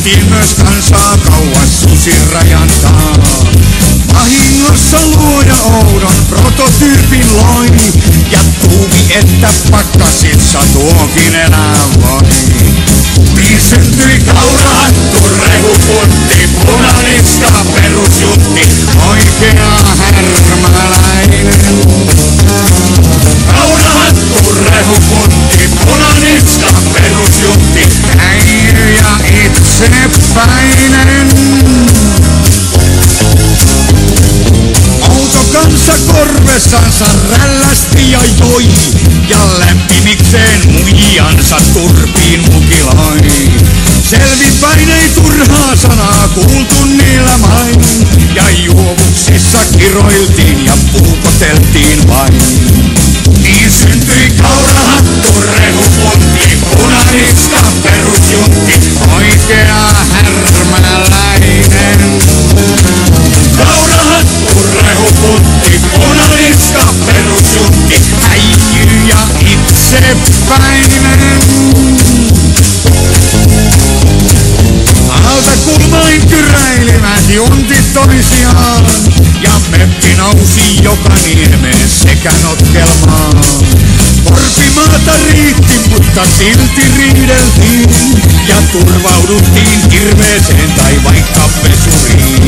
Ajettiin myös kansaa kauas susirajan taa. Vahingossa luoja oudon prototyypin loi. Ja tuumi, että pakkasissa tuokin enää voi. Niin syntyi kaurahattu, rehupuntti, punaniska perusjuntti, oikea härmäläinen. Kaurahattu, rehupuntti, punaniska perusjuntti, äijy ja itsepäinen. Outo kansa korvessansa rällästi ja joi, ja lämpimikseen muijansa turpiin mukiloi. Selvinpäin ei turhaa sanaa kuultu niillä main, ja juovuksissa kiroiltiin ja puukoteltiin vain. Niin syntyi kaurahattu, rehupuntti, punaniska perusjuntti, oikea härmäläinen. Kaurahattu, rehupuntti, punaniska perusjuntti, äijy ja itsepäinen. Altakulmain kyräilivät juntit toisiaan, ja meppi nousi joka niemeen sekä notkelmaan. Korpimaata riitti, mutta silti riideltiin, ja turvauduttiin kirveeseen tai vaikka pesuriin.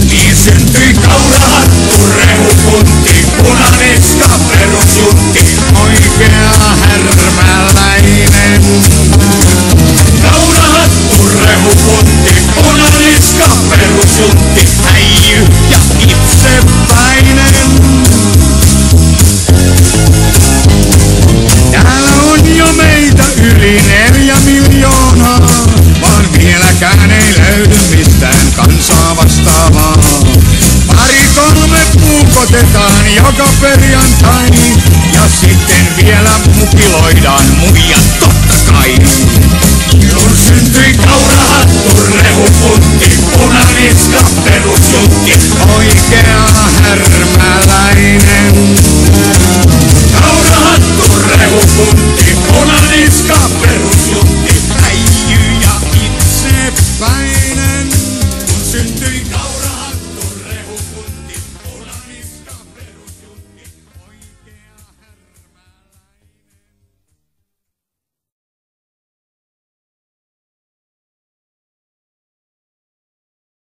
Niin syntyi kaurahattu, rehupuntti, punaniska perusjuntti, oikea härmäläinen. Kaurahattu, rehupuntti, punaniska perusjuntti, äijy ja itsepäinen. Täällä on jo meitä yli 4 miljoonaa, vaan vieläkään ei löydy mistään kansaa vastaavaa. 2-3 puukotetaan joka perjantai, ja sitten vielä mukiloidaan muijat totta kai.